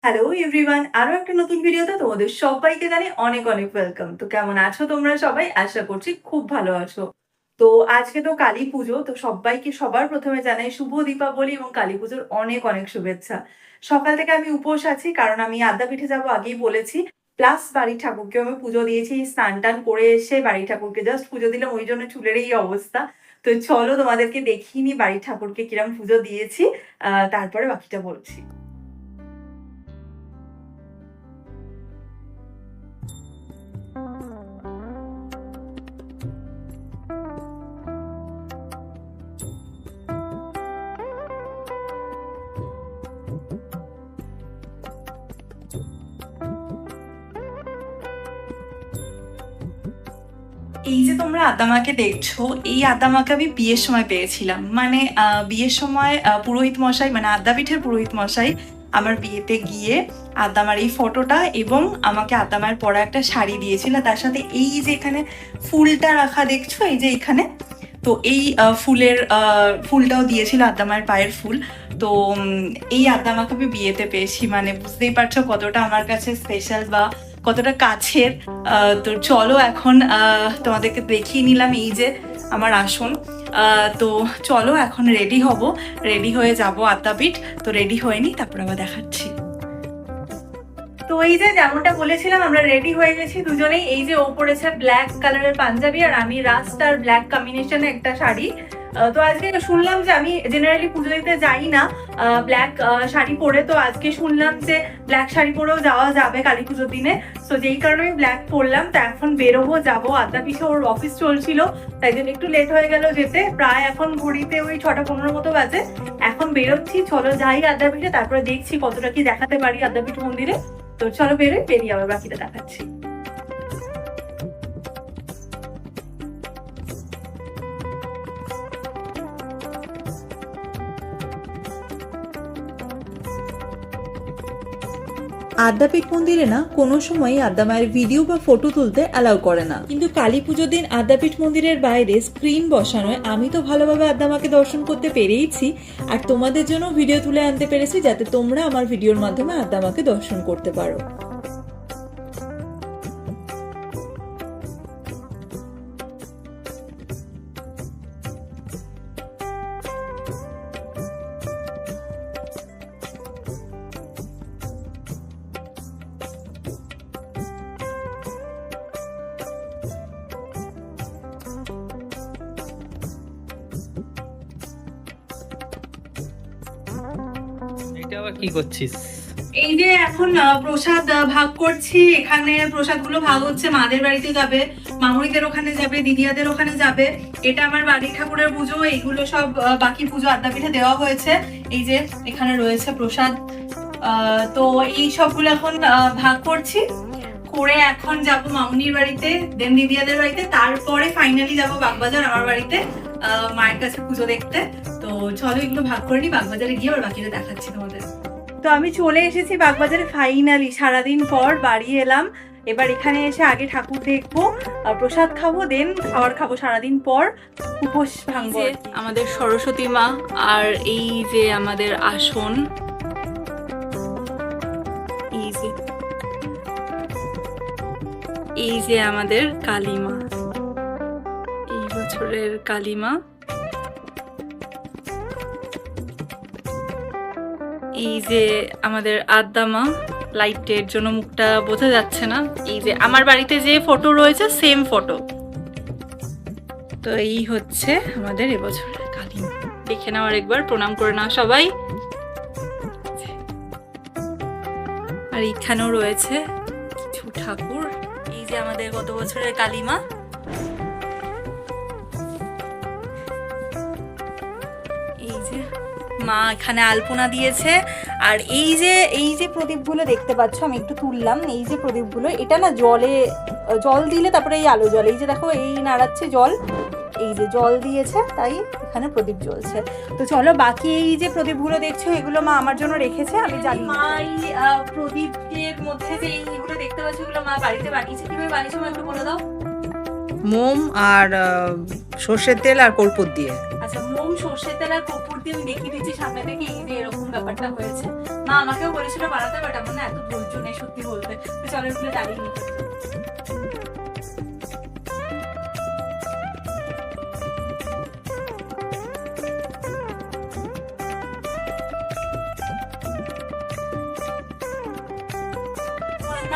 Hello everyone, আরো একটা নতুন ভিডিওতে তোমাদের সবাইকে জানাই অনেক অনেক ওয়েলকাম। তো কেমন আছো তোমরা সবাই? আশা করছি খুব ভালো আছো। তো আজকে তো কালী পুজো, তো সবাইকে সবার প্রথমে জানাই শুভ দীপাবলি এবং কালী পুজোর অনেক অনেক শুভেচ্ছা। সকাল থেকে আমি উপোস আছি, কারণ আমি আদ্যাপীঠে যাবো আগেই বলেছি। প্লাস বাড়ির ঠাকুরকেও আমি পুজো দিয়েছি, স্নান টান করে এসে বাড়ির ঠাকুরকে জাস্ট পুজো দিলাম, ওই জন্য চুলের এই অবস্থা। তো চলো তোমাদেরকে দেখিয়ে নি বাড়ির ঠাকুরকে কিরম পুজো দিয়েছি, তারপরে বাকিটা বলছি। এই যে তোমরা আদামাকে দেখছো, এই আদামাকে আমি বিয়ের সময় পেয়েছিলাম। মানে বিয়ের সময় পুরোহিত মশাই, মানে আদ্যাপীঠের পুরোহিত মশাই আমার বিয়েতে গিয়ে আদামার এই ফটোটা এবং আমাকে আদামার পরা একটা শাড়ি দিয়েছিল। তার সাথে এই যে এখানে ফুলটা রাখা দেখছো, এই যে এখানে, তো এই ফুলটাও দিয়েছিল, আদামার পায়ের ফুল। তো এই আদামাকে আমি বিয়েতে পেয়েছি, মানে বুঝতেই পারছো কতটা আমার কাছে স্পেশাল বা কতটা কাছের। তো চলো এখন তোমাদেরকে দেখিয়ে নিলাম এই যে আমার আসন। তো চলো এখন রেডি হব, রেডি হয়ে যাব আদ্যাপীঠ। তো রেডি হয়ে নি, তারপর আবার দেখাচ্ছি। তো এই যে যেমনটা বলেছিলাম, আমরা রেডি হয়ে গেছি দুজনেই। এই যে ও পরেছে ব্ল্যাক কালারের পাঞ্জাবি আর আমি রাস্ট আর ব্ল্যাক কম্বিনেশনে একটা শাড়ি। তো আজকে শুনলাম যে আমি জেনারেলি পুজো দিতে যাই না ব্ল্যাক শাড়ি পরে, তো আজকে শুনলাম যে ব্ল্যাক শাড়ি পরেও যাওয়া যাবে কালী পুজোর দিনে। তো যেই কারণে আমি ব্ল্যাক পরলাম। তো এখন বেরোবো, যাবো আদ্যাপীঠে, ওর অফিস চলছিল, তাই জন্য একটু লেট হয়ে গেল যেতে। প্রায় এখন ঘড়িতে ওই 6টা 15 মতো বাজে। এখন বেরোচ্ছি, চলো যাই আদ্যাপীঠে, তারপরে দেখছি কতটা কি দেখাতে পারি আদ্যাপীঠ মন্দিরে। তো চলো বেরোই, বেরিয়ে আবার বাকিটা দেখাচ্ছি। আদ্যাপীঠ মন্দিরে না কোনো সময়ই আদ্যা মায়ের ভিডিও বা ফটো তুলতে অ্যালাউ করে না, কিন্তু কালী পুজোর দিন আদ্যাপীঠ মন্দিরের বাইরে স্ক্রিন বসানোয় আমি তো ভালোভাবে আদ্যা মাকে দর্শন করতে পেরেইছি, আর তোমাদের জন্য ভিডিও তুলে আনতে পেরেছি যাতে তোমরা আমার ভিডিওর মাধ্যমে আদ্যা মাকে দর্শন করতে পারো। এটা আবার কি করছিস? এই যে এখন প্রসাদ ভাগ করছি। এখানে প্রসাদগুলো ভাগ হচ্ছে, মাদের বাড়িতে যাবে, মামুনিদের ওখানে যাবে, দিদিয়াদের ওখানে যাবে। এটা আমার বাড়ির ঠাকুরের পুজো, এইগুলো সব বাকি পুজো আদ্যাপীঠে দেওয়া হয়েছে। এই যে এখানে রয়েছে প্রসাদ। তো এই সবগুলো এখন ভাগ করছি, করে এখন যাব মামুনির বাড়িতে, দেন দিদিয়াদের বাড়িতে, তারপরে ফাইনালি যাব বাগবাজার আমার বাড়িতে মায়ের কাছে পুজো দেখতে। তো চলো এগুলো ভাগ করে নি, বাগবাজারে গিয়ে আবার বাকিটা দেখাচ্ছি তোমাদের। তো আমি চলে এসেছি বাগবাজারে ফাইনালি, সারাদিন পর বাড়ি এলাম। এবার এখানে এসে আগে ঠাকুর দেখবো, প্রসাদ খাবো, দেন খাবার খাবো। সারাদিন পর উপোস ভাঙবো। আমাদের সরস্বতী মা, আর এই যে আমাদের আসন, এই যে আমাদের কালী মা, এই বছরের কালী মা। এই যে আমাদের আদ্যা মা, লাইটের জন্য মুখটা বোঝা যাচ্ছে না। এই যে আমার বাড়িতে যে ফটো রয়েছে সেম ফটো। তো এই হচ্ছে আমাদের এবছরের কালী মা। দেখে নাও আর একবার, প্রণাম করে নাও সবাই। আর এখানেও রয়েছে কিছু ঠাকুর। এই যে আমাদের গত বছরের কালী মা। এই যে মা এখানে আলপনা দিয়েছে। আর এই যে প্রদীপগুলো দেখতে পাচ্ছ, আমি একটু তুললাম। এই যে প্রদীপগুলো, এটা না জল দিলে তারপরে এই আলো জ্বলে। এই যে দেখো, এই নাড়াচ্ছে জল, এই যে জল দিয়েছে, তাই এখানে প্রদীপ জ্বলছে। তো চলো বাকি এই যে প্রদীপগুলো দেখছো, এগুলো মা আমার জন্য রেখেছে, আমি জানি। মা এই প্রদীপের মধ্যে যে এইগুলো দেখতে পাচ্ছ, এগুলো মা বাড়িতে বানিয়েছে। কিভাবে বানিয়েছে মা একটু বলে দাও। মোম আর সর্ষের তেল আর কর্পূর দিয়ে। আচ্ছা, মোম সর্ষের তেল আর কর্পূর দিয়ে আমি দেখিয়ে দিচ্ছি সামনে থেকে, এই যে এরকম ব্যাপারটা হয়েছে। মা আমাকেও বলেছিল বানাতে, বাট আমার না এত ধৈর্য নেই সত্যি বলতে। তো চলো এগুলো দাঁড়িয়ে নিতে।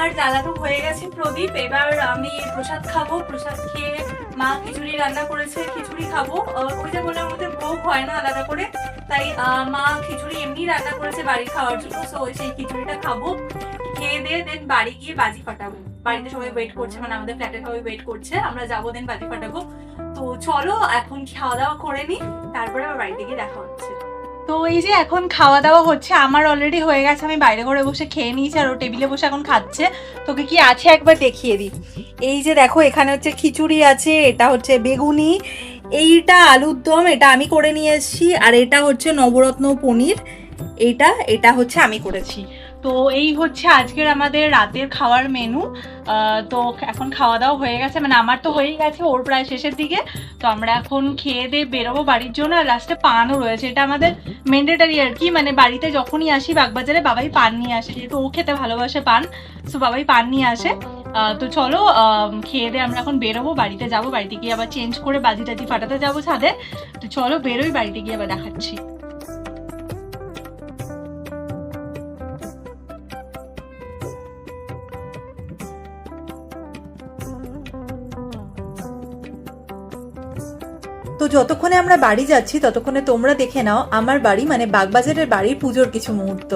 আমার জ্বালানো হয়ে গেছে প্রদীপ, এবার আমি প্রসাদ খাবো। প্রসাদ খেয়ে মা খিচুড়ি রান্না করেছে, খিচুড়ি খাবো। ওই যে মনের মধ্যে ভোগ হয় না আলাদা করে, তাই মা খিচুড়ি এমনি রান্না করেছে বাড়ির খাওয়ার জন্য। সো সেই খিচুড়িটা খাবো, খেয়ে দিয়ে দেন বাড়ি গিয়ে বাজি ফাটাবো। বাড়িতে সবাই ওয়েট করছে, মানে আমাদের ফ্ল্যাটে সবাই ওয়েট করছে, আমরা যাবো দেন বাজি ফাটাবো। তো চলো এখন খাওয়া দাওয়া করে নি, তারপরে আবার বাড়িতে গিয়ে দেখা হচ্ছে। তো এই যে এখন খাওয়া দাওয়া হচ্ছে, আমার অলরেডি হয়ে গেছে, আমি বাইরে ঘরে বসে খেয়ে নিয়েছি আর ও টেবিলে বসে এখন খাচ্ছে। তোকে কি আছে একবার দেখিয়ে দিই। এই যে দেখো, এখানে হচ্ছে খিচুড়ি আছে, এটা হচ্ছে বেগুনি, এইটা আলুর দম, এটা আমি করে নিয়ে এসেছি, আর এটা হচ্ছে নবরত্ন পনির, এটা হচ্ছে আমি করেছি। তো এই হচ্ছে আজকের আমাদের রাতের খাওয়ার মেনু। তো এখন খাওয়া দাওয়া হয়ে গেছে, মানে আমার তো হয়েই গেছে, ওর প্রায় শেষের দিকে। তো আমরা এখন খেয়ে দিয়ে বেরোবো বাড়ির জন্য। আর লাস্টে পানও রয়েছে, এটা আমাদের ম্যান্ডেটারি আর কি, মানে বাড়িতে যখনই আসি বাগবাজারে বাবাই পান নিয়ে আসে, যেহেতু ও খেতে ভালোবাসে পান, সো বাবাই পান নিয়ে আসে। তো চলো খেয়ে দিয়ে আমরা এখন বেরোবো, বাড়িতে যাবো, বাড়িতে গিয়ে আবার চেঞ্জ করে বাজি টাজি ফাটাতে যাবো ছাদে। তো চলো বেরোই, বাড়িতে গিয়ে আবার দেখাচ্ছি। তো যতক্ষণে আমরা বাড়ি যাচ্ছি ততক্ষণে তোমরা দেখে নাও আমার বাড়ি মানে বাগবাজারের বাড়ির পুজোর কিছু মুহূর্ত।